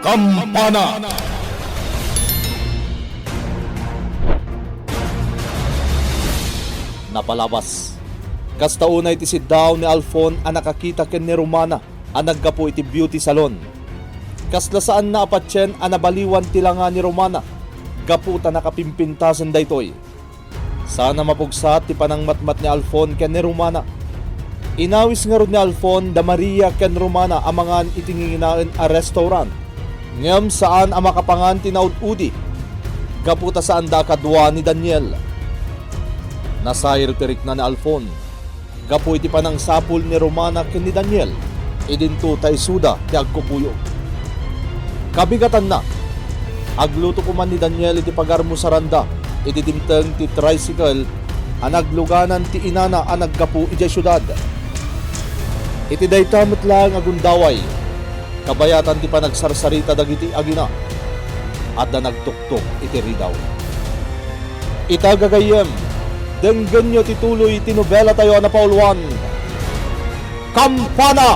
Kampana. Napalabas. Kasta unay iti si daw ni Alfon ang nakakita ken ni Romana ang naggapo iti beauty salon. Kasla saan na apatyen ang nabaliwan tilanga ni Romana. Gaputa nakapimpintasan daytoy. Sana mapugsat ti panangmatmat ni Alfon ken ni Romana. Inawis nga ron ni Alfon da Maria ken Romana amangan itinginginaan a restaurant. Ngem saan ang makapangan tinaud-udi. Gaputa saan da kadwa ni Daniel. Nasayr tirik na ni Alfon. Gapu iti panang sapul ni Romana ken ni Daniel. Idinto tay suda ti agkupuyo. Kabigatan na. Agluto ko man ni Daniel iti pagarmo sa randa. Iti timteng ti tricycle ang nagluganan ti inana ang naggapu iti syudad. Iti daytamot lang agundaway. Kabayatan ti panagsarsarita dagiti agina. At na nagtuktok iti ridaw. Itagagayem. Denggan nyo tituloy tinobela tayo na Pauluan. Kampana!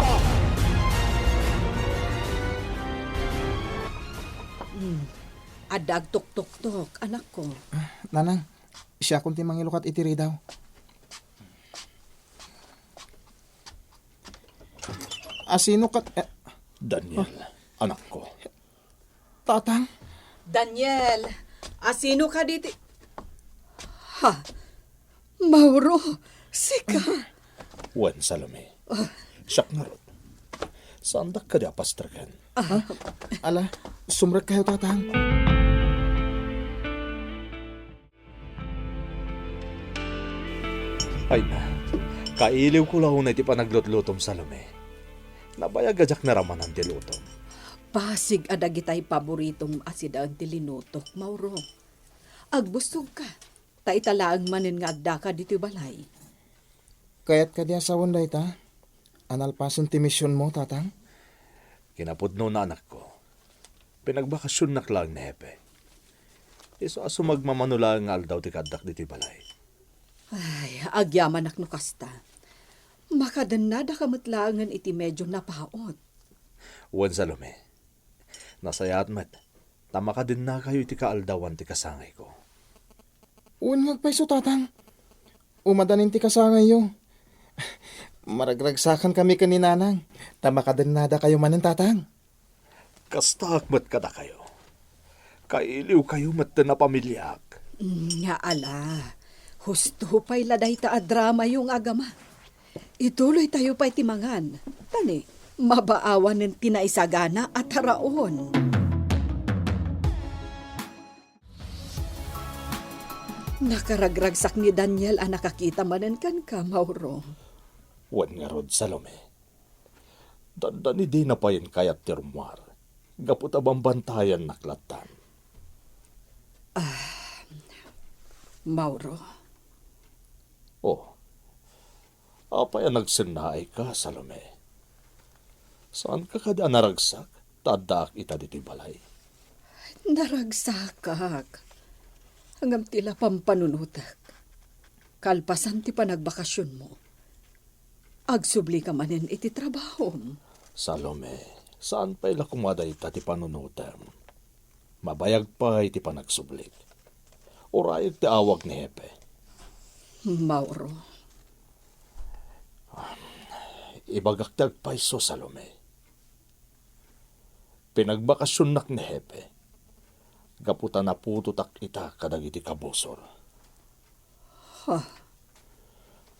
Adag tuk-tuk-tuk, anak ko. Nanang, siya kunti mangilukat itiri daw. Asino kat... Daniel, anak ko. Tatang? Daniel, asino ka dito? Ha? Mauro, sika. Wen Salome. Siyak nga ron. Saan da ka di apastrakan? Ala, sumrek kayo tatang. Ay na, kailiw ko lang na iti panaglutlutom Salome. Nabayag ajak na raman ang dilutom. Pasig adagitay paboritong asidaan tilinutok, Mauro. Agbustog ka. Taitalaang manin nga agda ka dito balay. Kaya't ka di asawon day ta? Analpason ti misyon mo, tatang? Kinapudno na anak ko. Pinagbakasyon na klang ni Hepe. Iso aso magmamanula nga aldaw ti kadak dito balay. Ay, agyaman ak no kasta. Makadanada ka matlangan iti medyo napaot. Wen Salome. Nasayat met. Tama ka din na kayo iti kaaldawan ti kasangay ko. Uwan ngagpaiso, tatang. Umadanin ti kasangay yo. Maragragsakan kami kaninanang. Tamakadannada kayo manin, tatang. Kasta akmat kada kayo. Kailiw kayo mat na pamilyak. Nga ala, husto pa'y laday ta drama yung agama. Ituloy tayo pa'y timangan. Tani, mabaawan ng tinaisagana at haraon. Nakaragragsak ni Daniel ang nakakita manan kan ka, Mauro. Wan nga rod, Salome. Dandani di na pa yun kayat tirumar. Gapot abang bantayan naklatan. Mauro, Oh, apay ang nagsinay ka, Salome. Saan ka kada naragsak? Tadak ita dito'y balay. naragsakak. Hanggang tila pampanunutak. Kalpasan ti panagbakasyon mo. Agsubli ka manin iti trabaho. Salome, saan pa ila kumaday ita ti panunutem? Mabayag pa iti panagsublik. Urayag ti awag ni Hepe. Mauro, Ibagak ti agpaiso, Salome. Pinagbakasyon nak ni Hepe. Gaputa na pututak ita kadag iti kabosor.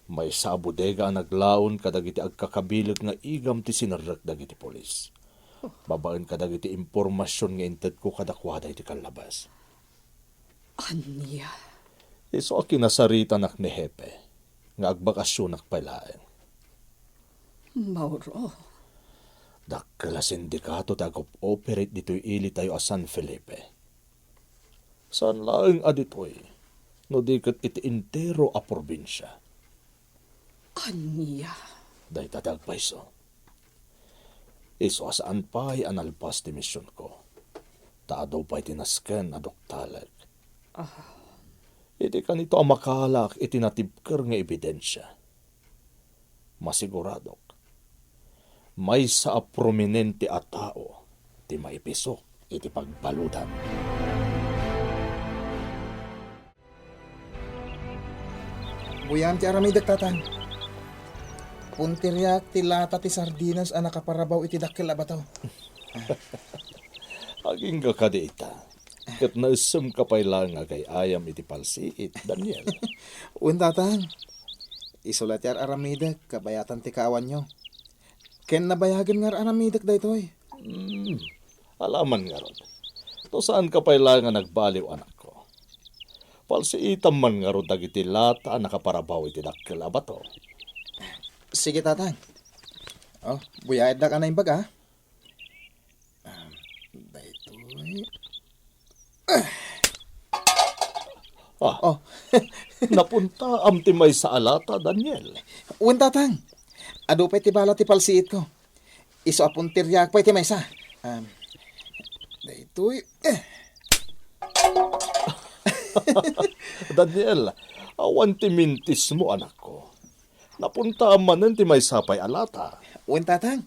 May sa bodega ang naglaon kadag iti agkakabilag nga igam ti sinarrak dag iti polis. Babaan kadag iti impormasyon nga inted ko kadakwada iti kalabas. anya? Iso akinasarita nak ni Hepe. Nga agbakasyon nak palaeng. Mauro, Dakla sindikato tagop-operate dito'y ili tayo a San Felipe. San laeng aditoy, no dikat iti intero a probinsya. anya? Day tatagpaiso. Iso asaan pa'y analpas ti misyon ko. Taadaw pa'y tinasken a doktalag. Iti kanito ang makalak iti natibker nga ebidensya. Masiguradok. May sa prominente a tao ti maipiso iti pagbaludan. Buyan ti aramidak tatang. Puntiryak ti lata ti sardinas ang nakaparabaw iti dakkel abataw. Aging kakadita. Kat naisum ka pa'y lang agay ayam iti palsiit, Daniel. Un tatang. Isulat yar aramidak kabayatan ti kawan nyo. Ken nabayagan nga aramidak daytoy. Alaman nga ron. To saan ka pa'y lang nga nagbaliw anak ko? Palsiitan man nga ron dagiti lata nakaparabaw iti dakkel abato. Sige tatang. Oh, buyayad na ka na yung bag daytoy. Oh, Napunta amtimay sa alata, Daniel. un tatang. Ado pa'y ti bala ti palsiit ko. Iso apuntiryak pa'y ti maysa. Daytoy. Daniel, awan ti mintis mo anak ko. Napunta manen ti may sapay alata. Un tatang.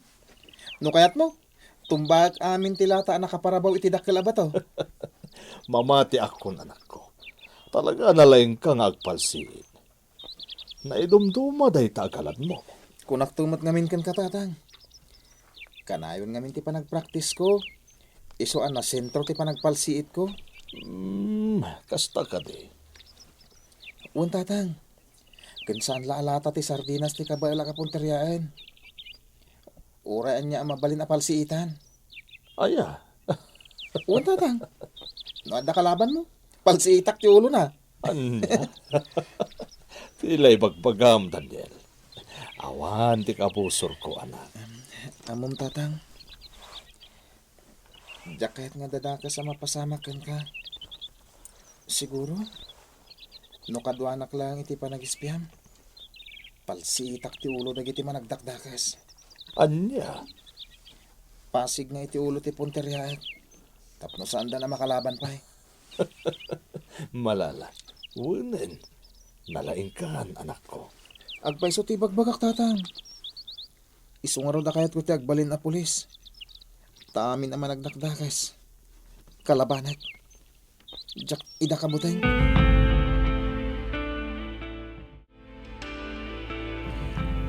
No kayat mo? Tumbag amin ti lata nakaparabaw iti dakkel abato. Mamati ako anak ko. Talaga nalaing kang agpalsiit. Naidumduma day tagalad mo. Kunak tumot ngamin kan katatang. Kanayon ngamin ti panagpraktis ko. Iso na sentro ti panagpalsiit ko. Kasta ka di. Un tatang. Kansaan laalata ti sardinas ti kabayla kapunteryaan. Uraan niya ang mabalin a palsiitan. Aya, Un tatang. No adda kalaban mo. Palsiitak ti ulo na. anya. Tila'y bagbagam, Daniel. Awan ti kapusor ko, anak. Amom tatang. Diyak kahit nga dadaka sa mapasama kan ka. Siguro? No kadwanak lang iti panagispiyam. Palsiitak ti ulo dagiti managdakdakas. Anya, Pasig nga iti ulo ti punteryaat. Tapno saan da na makalaban pa malala. Wunen, nalaing kan, anak ko. Agpaiso ti bagbagak tatang. Isungaro da kayat ko ti agbalin na pulis. Taamin naman nagdakdakas. Kalabanat. Diyak ida kabutay.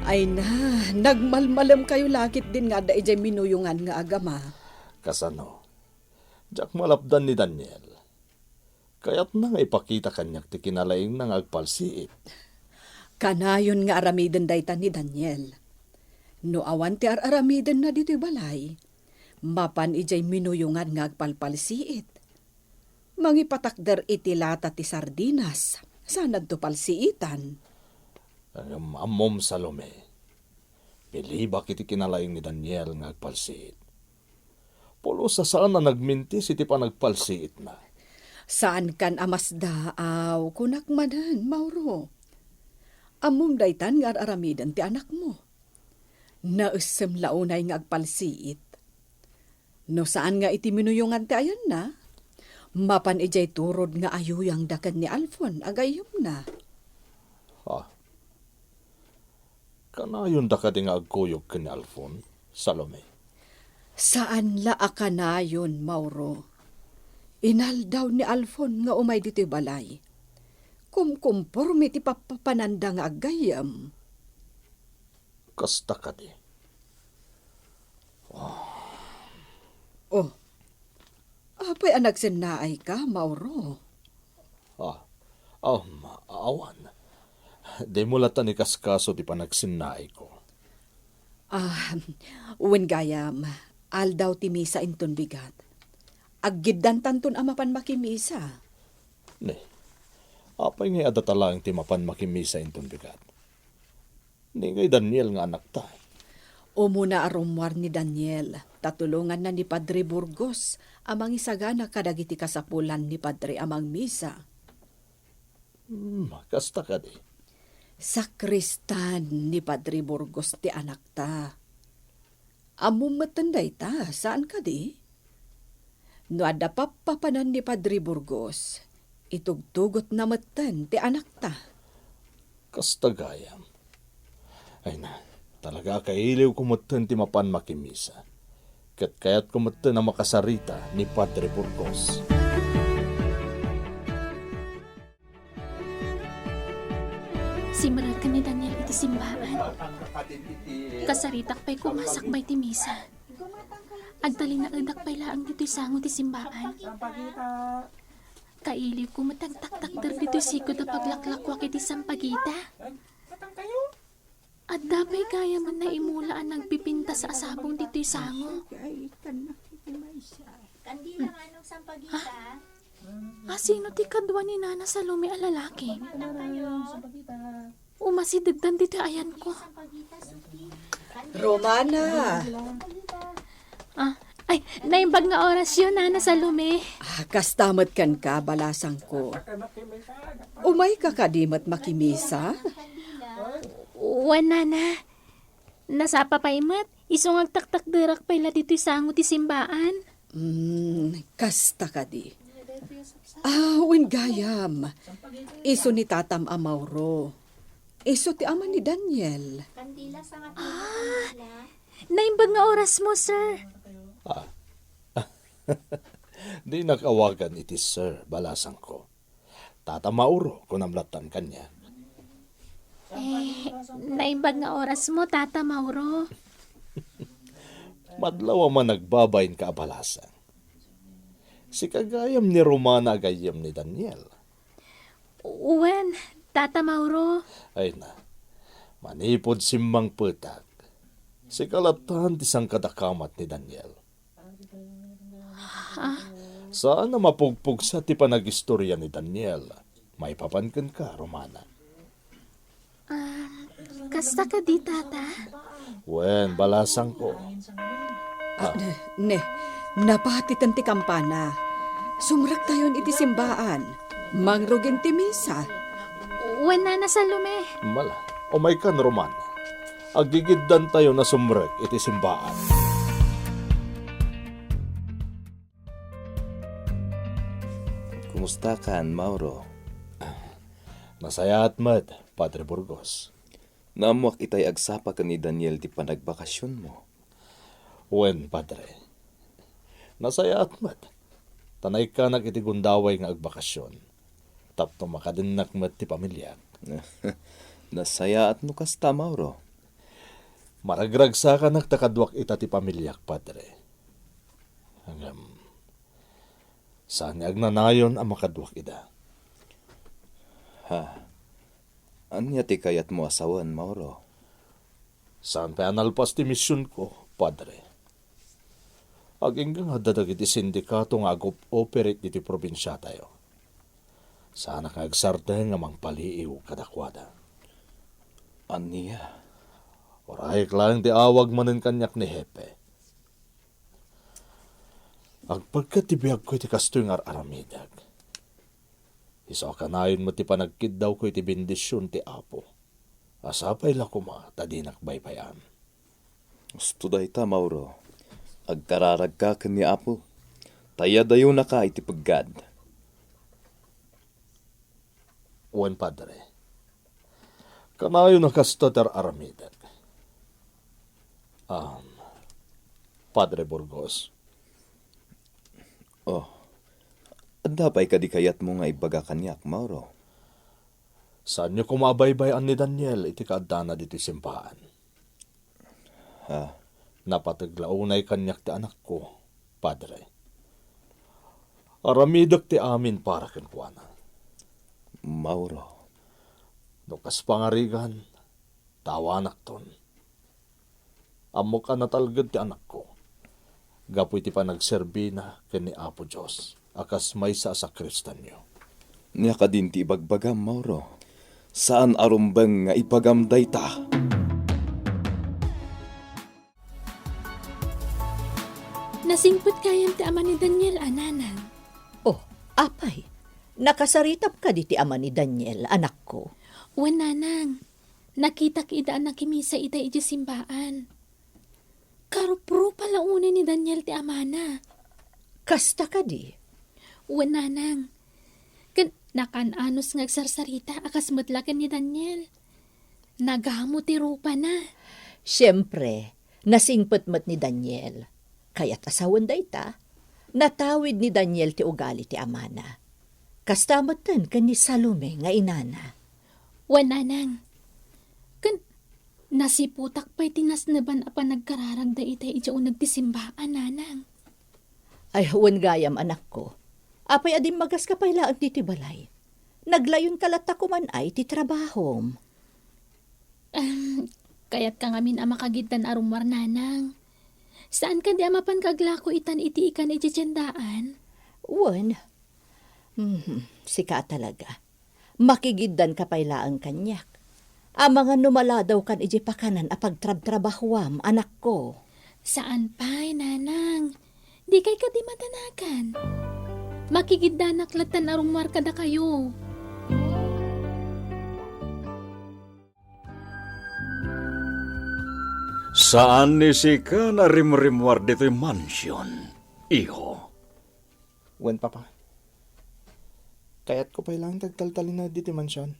Ay na, nagmalmalam kayo lakit din nga da ijay minuyungan nga agama. Kasano, jak malapdan ni Daniel. Kaya't nang ipakita kanyak ti kinalaing nang agpalsiit. Kanayon nga aramiden dayta ni Daniel. No awan ti aramiden na dito'y balay, mapan ijay minuyungan nga agpalpalsiit. Mangipatakder iti lata ti sardinas, sanad to palsiitan. Amom Salome, pilibak iti kinalaing ni Daniel nga agpalsiit. Pulo sa saan na nagmintis iti pa nagpalsiit na. Saan kan amas daaw, kunak manan, Mauro? Amom daytan nga aramiden ti anak mo. Nausem launay nga agpalsiit. No saan nga iti minuyungan ti ayan na? Mapan ijay turod nga ayuyang dakan ni Alfon, agayom na. Kanayon da ka di nga agkuyog ka ni Alfon, Salome. Saan la akanayon, Mauro? Inaldaw ni Alfon nga umay dito'y balay. Kumkumporme ti papapananda nga agayam. Kasta ka di. Oh, apay anak sinaay ka, Mauro? Awan. Di mo latan ni kaskaso di pa nagsinay ko. Uwen gayam, aldaw ti misa inton bigat. Aggiddan tanton amapan makimisa. Ne, apay nga adatalang ti mapan makimisa inton bigat. Ni ngay Daniel nga anak ta. Umuna arumwar ni Daniel, tatulungan na ni Padre Burgos, amang isagana kadagiti kasapulan ni Padre amang misa. Kasta ka di. Sakristan ni Padre Burgos ti anak ta. Among matanday ta, saan ka di? No ada papapanan ni Padre Burgos, itugtugot na matan ti anak ta. Kasta gayam. Ay na, talaga kailiw kumutan ti mapan makimisa. Kat kaya't kumata na makasarita ni Padre Burgos. Simulan ka ni Daniel iti simbahan. Kasaritak pa'y kumasak ba'y ti misa. Agdali na agdak pa'y laang dito'y sango ti simbahan. Kailiw ko matagtaktakder dito'y sikod na paglaklakwak iti sampagita. At dapay kaya man na imulaan nagpipinta sa asabong dito'y sango. Kandila nga nung sampagita. Sino ti kadwa ni Nana Salome a lalaki? Umasidagdan dito ayan ko. Romana! Ay, naimbag nga oras yun, Nana Salome. Kastamad kan ka, balasang ko. Umay ka kadimat makimisa? Uwan, Nana. Nasapa pa imat, isong agtaktakderak pala dito'y sango ti simbaan. Kasta ka di. Wen gayam. Iso ni Tatam Amauro. Iso ti ama ni Daniel. Kandila sa nga Naimbag nga oras mo, sir. Di nakawagan iti sir, balasang ko. Tata Mauro, kung namlatan kanya. Naimbag nga oras mo, Tata Mauro. Madlaw man nagbabayin ka abalasang. Si kagayam ni Romana agayam ni Daniel. Uwan, Tata Mauro. Ay na, manipod simbang petak. Si kalatan ti sang kadakamat ni Daniel. Saan na mapugpug sa ti panagistorya ni Daniel? May papankan ka, Romana. Kasta ka di, Tata? Wen, balasang ko. Napatitan ti kampana. Sumrak tayon iti simbaan. Mangrugin ti misa. Uwan, Nana Salome. Mala, umay kan, Romana. Agigiddan tayo na sumrek iti simbaan. Kumusta kan, Mauro? Masaya at mad, Padre Burgos. Namuak itay agsapa ka ni Daniel di panagbakasyon mo. Wen, Padre. Nasaya at mad. Tanay ka iti gundaway nga agbakasyon. Tapno makadinak mat ti pamilya. Nasaya at nukasta, Mauro. Maragragsa ka nagtakadwak ita ti pamilyak, Padre. Hanggang saan nga agnanayon ang makadwak ida. Anya ti kayat mo asawan, Mauro? Saan pa analpas ti misyon ko, Padre? Aging nga dadag iti sindikato nga operate iti probinsya tayo. Sana ka agsarte nga mangpaliiw kadakwada. Anya? Oray lang ti awag manen kanyak ni Hepe. Agpagkatibiyag ko iti kastoy nga aramidag. Isa kanayon mo ti panagkid daw ko iti bendisyon ti Apo. Asapay la kuma, tadinak baybayan. Gusto day ta, Mauro. Agkararag ka ni Apo. Taya dayo na ka iti paggad. Uwan, Padre. Kanayon na kastoter aramidag. Padre Burgos. Adapay ka di kayat mo nga ibaga kanyak, Mauro. Saan niyo kumabaybayan ni Daniel iti kaadana diti simpahan? Napataglaunay kanyak ti anak ko, Padre. Aramidak ti amin para kenkwana. Mauro. Nukas pangarigan, tawanak ton. Amo ka natalgad ti anak ko. Gapoy ti panagserbi na ken ni Apo Diyos. Akas may sa sakristan nyo. Niya ka din ti ibagbagam, Mauro. Saan arumbang nga ipagamday ta? Nasingpot kayam ti ama ni Daniel, Ananang. Oh, apay. Nakasaritap ka di ti ama ni Daniel, anak ko. Uwan, Nanang. Nakita kita na kimisa ita iti simbaan. Karupro pala una ni Daniel ti amana. Kasta ka di. Uwan, Nanang. Nakananos ngagsarsarita akas mutlakan ni Daniel. Nagamo ti rupa na. Siyempre, nasingpot-mat ni Daniel. Kaya't asawan dayta, natawid ni Daniel ti ugali ti amana. Kastamatan kan ni Salome nga inana. Wananang. Kan nasiputak pa'y tinasnaban apa nagkararagda itay ija o nagtisimbaan, nanang. Ay, huwan gayam anak ko. Apay adim magas ka pa'y laang titibalay. Naglayon kalata ko man ay ti trabahom. Kaya't ka ngamin ang makagitan arumar, nanang. Saan ka di amapan kaglako itan iti ikan ijajandaan? Wan. Sika talaga. Makigiddan ka pa'y laang kanyak. Ang mga numala daw kan iji pakanan a pagtrab-trabahwam, anak ko. Saan pa'y, nanang? Di kay ka di matanakan. Makigiddanak latan arumar kada kayo. Saan ni Sika na rimrimwar dito'y mansyon, iho? Wen, papa. Kaya't ko pa ilang tagtaltalin na diti mansyon.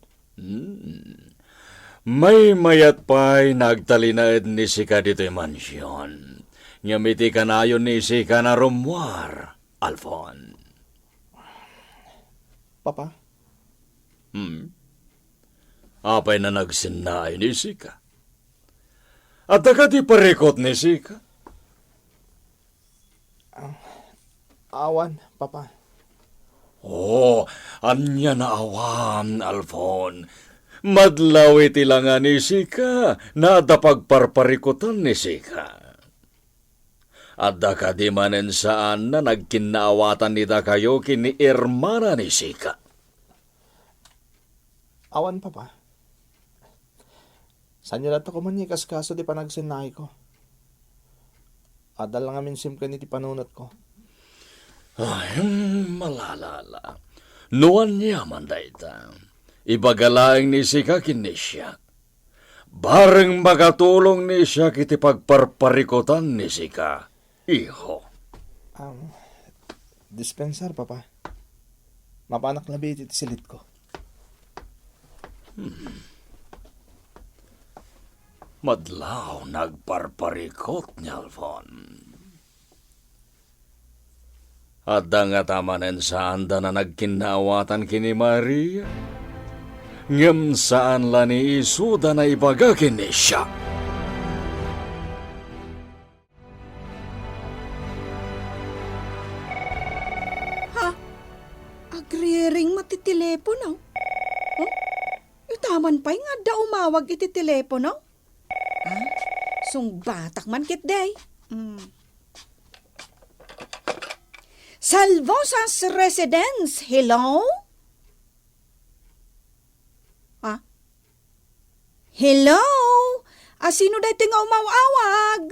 May mayat pa'y nagtalinaed ni Sika dito'y mansyon. Nyamiti ka na yun ni Sika na rumwar, Alfon. Papa, Apay na nagsinay ni Sika. At agad iparikot ni Sika. awan, papa. Oh, anya na awan, Alfon. Madlaw iti lang ni Sika, na pagparparikutan ni Sika. At da di manen saan na nagkinaawatan nida kayo kini Irmana ni Sika. Awan, papa. Sanya lato ko man ikas kaso di pa nagsinay ko. Adal lang amin simkan iti panunot ko. Ay, malalala. Nuan niya man dayta. Ibagalaing ni Sika kini siya. Bareng magatulong ni siya kiti pagparparikotan ni Sika. Iho. Dispensar, papa. Mapanak na iti silit ko. Madlaw nagparparikot ni Alfon. At nga tamanen saan da na nagkinaawatan kini Maria. Ngem saan la ni Isuda na ibaga kini siya. Agriering matitelepono. Huh? Itaman pa'y nga da umawag iti telepono. Sungbatak man kit day. Salvosas Residence, hello? Hello? Sino day nga umawawag?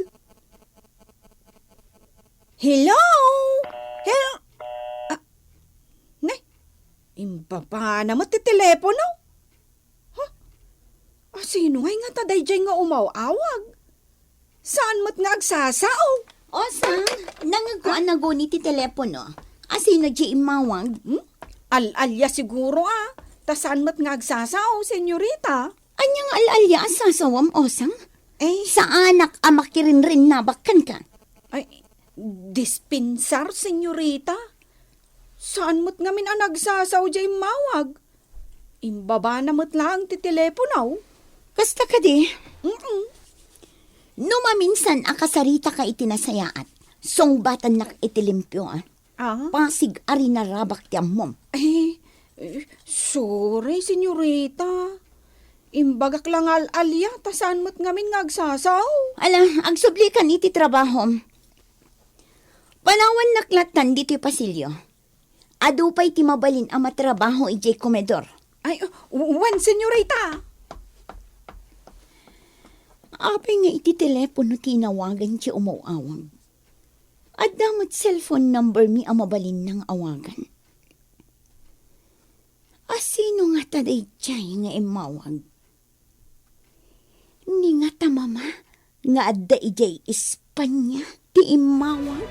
Hello? Hello? Impapa na matitelepono? Sino ay nga taday dyan nga umawawag? Saan mat nga agsasao? O, sang, nangagkuan na guni ti telepono. Asino di imawag? Al-alya siguro Ta saan mat nga agsasao, senyorita? Anyang al-alya asasawam, o, sang? Eh, Sa anak amakirin rin nabakan ka. ay, dispensar, senyorita? Saan mat nga min ang nagsasaw dyan mawag? Imbaba na mat lang ti teleponaw? Kasta ka di? Numaminsan akasarita ka itinasayaat. Songbatan nak itilimpyo, Pasig ari narabak ti ammom. Sorry, senyorita. Imbagak lang al-alya, ta saan mat nga min nga agsasaw? Ala, agsubli kan iti trabahom. Panawan naklatan dito pasilyo. Adu pa'y timabalin ang matrabaho ijay komedor. Ay, wan, senyorita. Apay nga iti telepono tinawagan ti umawawag. At damat cellphone number mi ang mabalin ng awagan. Asino nga taday tiyay nga imawag? Ni nga tamama nga adda ijay Espanya ti imawag.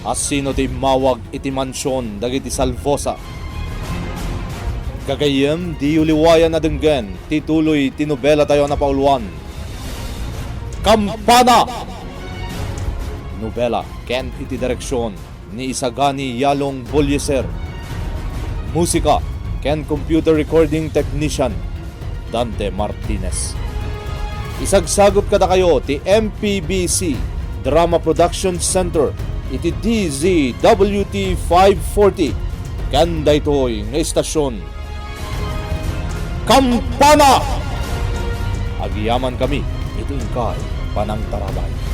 Asino ti mawag iti mansyon dagiti Salvosa. Gagayem di uliwayan na denggen, tituloy tinubela tayo na pauluan. Kampana! Nobela ken iti direksyon ni Isagani Yalong Bolyeser. Musika ken computer recording technician Dante Martinez. Isagsagot kada kayo ti MPBC Drama Production Center iti DZWT 540 ken daytoy nga istasyon. Kampana! Agiyaman kami iti ingkay panang tarabay.